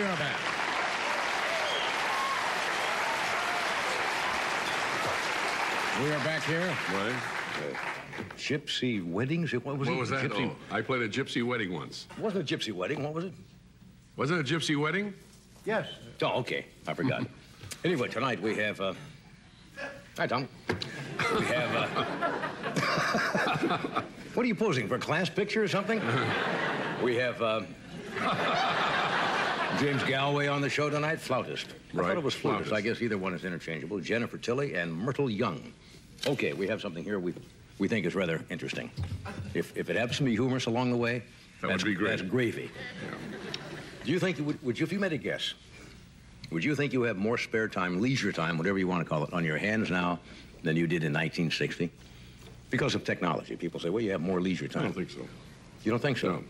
are back. We are back here. Right. Gypsy weddings? What was it? What was that? Gypsy... Oh, I played a gypsy wedding once. It wasn't a gypsy wedding. What was it? Wasn't it a gypsy wedding? Yes. Oh, okay. I forgot. Anyway, tonight we have... Hi, Tom. We have... What are you posing, for a class picture or something? We have... James Galway on the show tonight, flautist. Right. I thought it was flautist. Flautist. I guess either one is interchangeable. Jennifer Tilley and Myrtle Young. Okay, we have something here we think is rather interesting. If it happens to be humorous along the way, that would be great. That's gravy. Yeah. Do you think, would you, if you made a guess, would you think you have more spare time, leisure time, whatever you want to call it, on your hands now than you did in 1960? Because of technology. People say, well, you have more leisure time. I don't think so. You don't think so? No.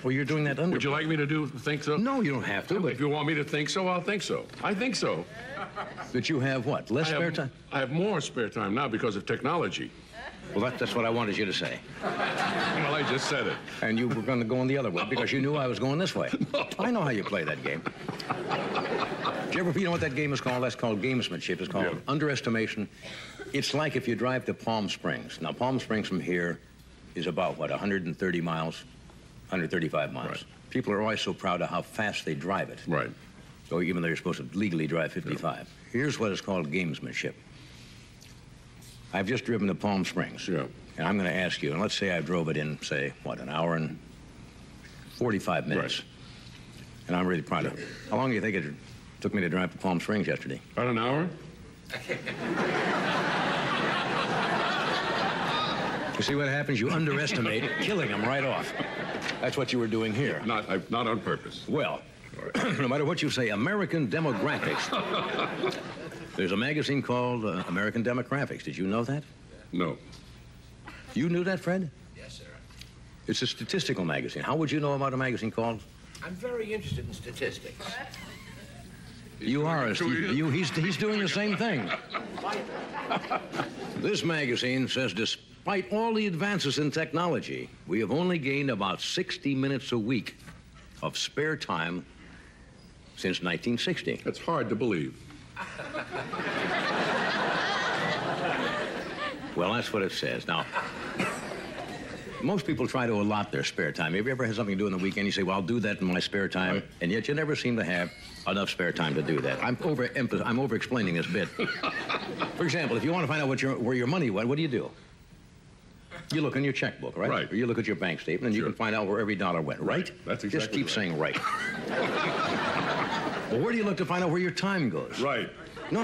Well, you're doing that under... Would you like me to think so? No, you don't have to, but... If you want me to think so, I'll think so. I think so. That you have what? Less spare time? I have more spare time now because of technology. Well, that's what I wanted you to say. Well, I just said it. And you were going to go in the other way because you knew I was going this way. No. I know how you play that game. Do you know what that game is called? That's called gamesmanship. It's called underestimation. It's like if you drive to Palm Springs. Now, Palm Springs from here is about, what, 130 miles? 135 miles. Right. People are always so proud of how fast they drive it. Right. So even though you're supposed to legally drive 55. Yeah. Here's what is called gamesmanship. I've just driven to Palm Springs. Yeah. And I'm going to ask you, and let's say I drove it in, say, what, an hour and 45 minutes. Right. And I'm really proud of it. How long do you think it took me to drive to Palm Springs yesterday? About an hour. You see what happens? You underestimate killing them right off. That's what you were doing here. Not on purpose. Well, no matter what you say, American Demographics. There's a magazine called American Demographics. Did you know that? No. You knew that, Fred? Yes, sir. It's a statistical magazine. How would you know about a magazine called? I'm very interested in statistics. He's doing the same thing. This magazine says, despite all the advances in technology, we have only gained about 60 minutes a week of spare time since 1960. That's hard to believe. Well, that's what it says. Now, most people try to allot their spare time. Have you ever had something to do on the weekend? You say, well, I'll do that in my spare time. Right. And yet you never seem to have enough spare time to do that. I'm over-explaining this bit. For example, if you want to find out where your money went, what do? You look in your checkbook, right? Right. Or you look at your bank statement, and you can find out where every dollar went, right? That's exactly Just keep right. saying right. Well, where do you look to find out where your time goes? Right. No.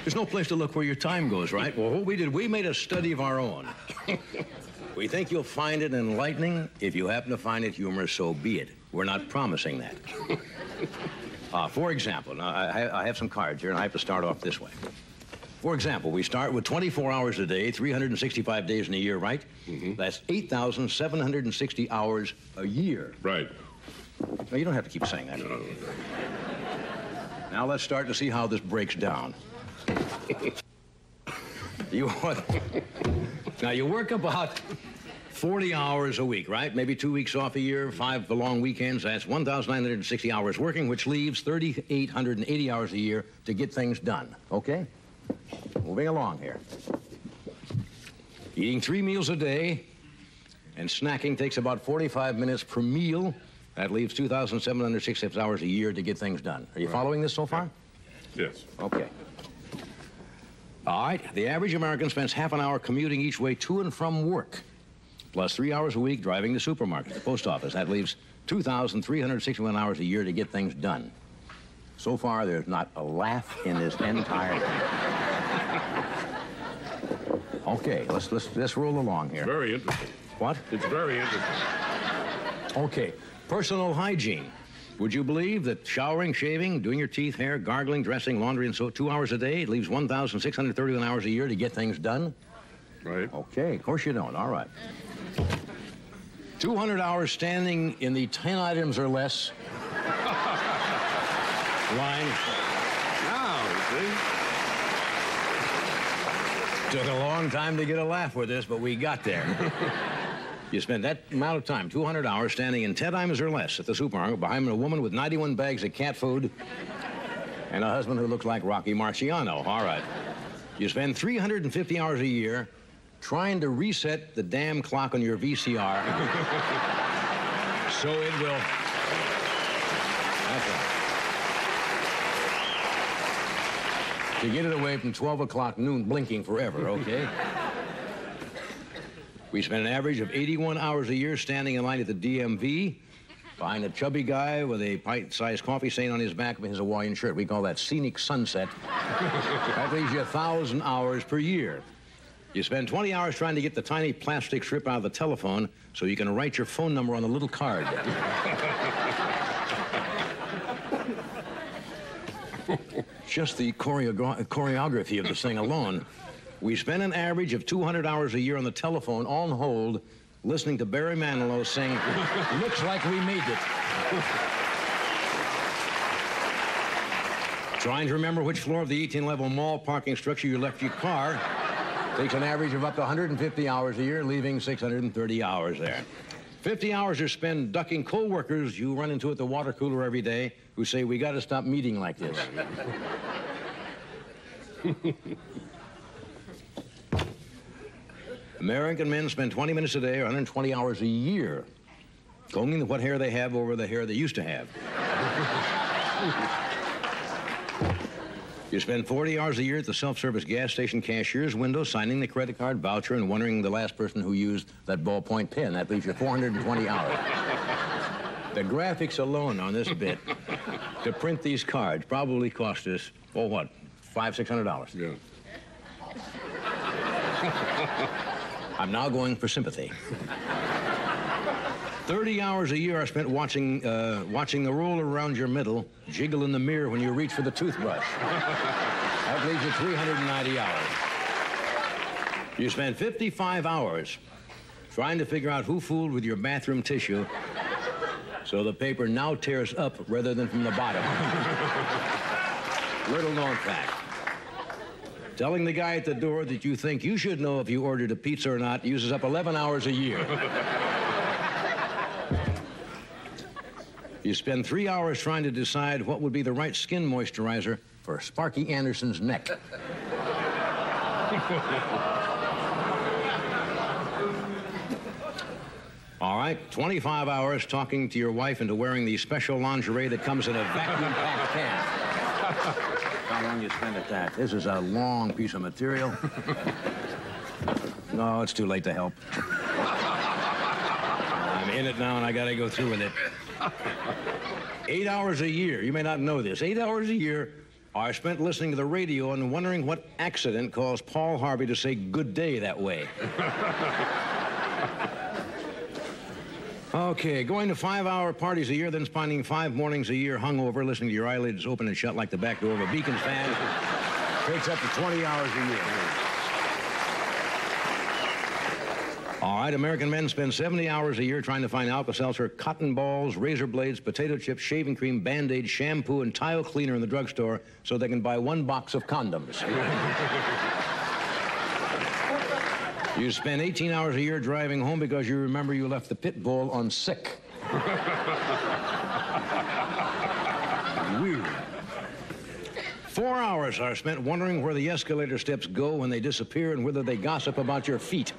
There's no place to look where your time goes, right? Well, what we did, we made a study of our own. We think you'll find it enlightening. If you happen to find it humorous, so be it. We're not promising that. For example, now I have some cards here, and I have to start off this way. For example, we start with 24 hours a day, 365 days in a year, right? Mm-hmm. That's 8,760 hours a year. Right. No, you don't have to keep saying that. No. Now let's start to see how this breaks down. Now you work about 40 hours a week, right? Maybe 2 weeks off a year, 5 long weekends. That's 1,960 hours working, which leaves 3,880 hours a year to get things done. Okay? Moving along here. Eating 3 meals a day and snacking takes about 45 minutes per meal. That leaves 2,766 hours a year to get things done. Are you following this so far? Yes. Okay. All right. The average American spends half an hour commuting each way to and from work, plus 3 hours a week driving the supermarket, the post office. That leaves 2,361 hours a year to get things done. So far, there's not a laugh in this entire thing. Okay, let's roll along here. Very interesting. What? It's very interesting. Okay, personal hygiene. Would you believe that showering, shaving, doing your teeth, hair, gargling, dressing, laundry, and so 2 hours a day, it leaves 1,631 hours a year to get things done? Right. Okay, of course you don't. All right. 200 hours standing in the 10 items or less line. Now, see? Took a long time to get a laugh with this, but we got there. You spend that amount of time, 200 hours, standing in 10 times or less at the supermarket behind a woman with 91 bags of cat food and a husband who looks like Rocky Marciano. All right. You spend 350 hours a year trying to reset the damn clock on your VCR so it will... That's right. To get it away from 12 o'clock noon blinking forever, okay? We spend an average of 81 hours a year standing in line at the DMV behind a chubby guy with a pint-sized coffee stain on his back of his Hawaiian shirt. We call that scenic sunset. That leaves you 1,000 hours per year. You spend 20 hours trying to get the tiny plastic strip out of the telephone so you can write your phone number on a little card. Just the choreography of this thing alone. We spend an average of 200 hours a year on the telephone on hold listening to Barry Manilow sing, "Looks Like We Made It." Trying to remember which floor of the 18-level mall parking structure you left your car takes an average of up to 150 hours a year, leaving 630 hours there. 50 hours are spent ducking co-workers you run into at the water cooler every day who say, "We got to stop meeting like this." American men spend 20 minutes a day or 120 hours a year combing what hair they have over the hair they used to have. You spend 40 hours a year at the self-service gas station cashier's window signing the credit card voucher and wondering the last person who used that ballpoint pen. That leaves you 420 hours. The graphics alone on this bit to print these cards probably cost us, oh, what, $500–600? Yeah. I'm now going for sympathy. 30 hours a year are spent watching the roller around your middle jiggle in the mirror when you reach for the toothbrush. That leaves you 390 hours. You spend 55 hours trying to figure out who fooled with your bathroom tissue so the paper now tears up rather than from the bottom. Little known fact. Telling the guy at the door that you think you should know if you ordered a pizza or not uses up 11 hours a year. You spend 3 hours trying to decide what would be the right skin moisturizer for Sparky Anderson's neck. All right, 25 hours talking to your wife into wearing the special lingerie that comes in a vacuum-packed can. How long you spend at that? This is a long piece of material. No, it's too late to help. I'm in it now, and I got to go through with it. 8 hours a year. You may not know this. 8 hours a year are spent listening to the radio and wondering what accident caused Paul Harvey to say good day that way. Okay, going to 5-hour parties a year, then spending 5 mornings a year hungover, listening to your eyelids open and shut like the back door of a Beacons fan, takes up to 20 hours a year. All right, American men spend 70 hours a year trying to find Alka-Seltzer, cotton balls, razor blades, potato chips, shaving cream, Band-Aid, shampoo, and tile cleaner in the drugstore so they can buy 1 box of condoms. You spend 18 hours a year driving home because you remember you left the pit bull on sick. Weird. 4 hours are spent wondering where the escalator steps go when they disappear and whether they gossip about your feet.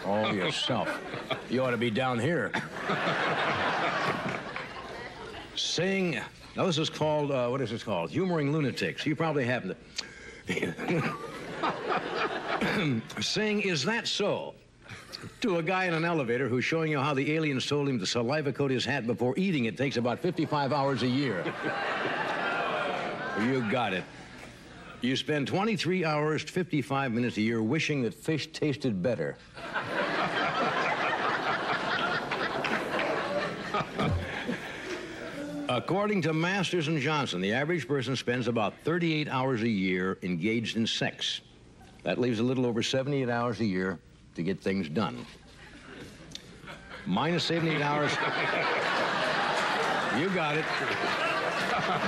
All yourself. You ought to be down here. Saying... Now, this is called, what is this called? Humoring lunatics. You probably haven't. Saying, "Is that so?" to a guy in an elevator who's showing you how the aliens told him to saliva coat his hat before eating it takes about 55 hours a year. You got it. You spend 23 hours, 55 minutes a year wishing that fish tasted better. According to Masters and Johnson, the average person spends about 38 hours a year engaged in sex. That leaves a little over 78 hours a year to get things done. Minus 78 hours. You got it.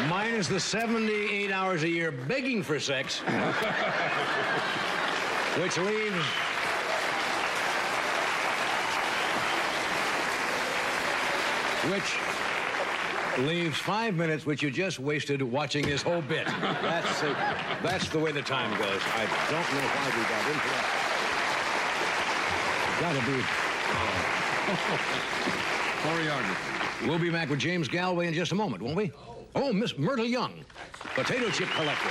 minus the 78 hours a year begging for sex, which leaves 5 minutes, which you just wasted watching this whole bit. That's the way the time goes. I don't know why we got into that. Gotta be. Choreography. We'll be back with James Galway in just a moment, won't we? Oh, Miss Myrtle Young, potato chip collector.